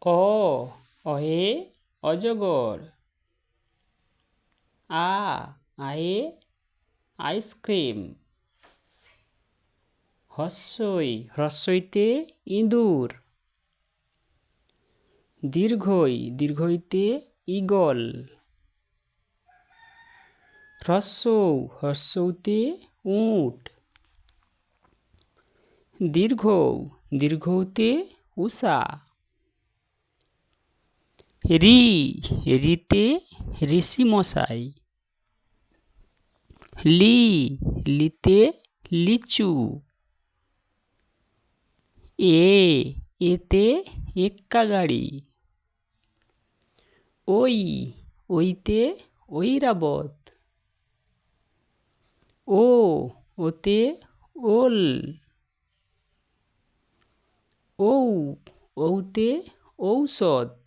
অ অয়ে অজগর। আয়ে আইসক্রিম। হ্রস্বইতে ইঁদুর। দীর্ঘইতে ঈগল। হ্রস্বউতে উট। দীর্ঘউতে উষা। রিতে ঋষিমশাই। লিতে লিচু। এতে এক্কা গাড়ি। ওইতে ঐরাবত। ওতে ওল। ওতে ঔষধ।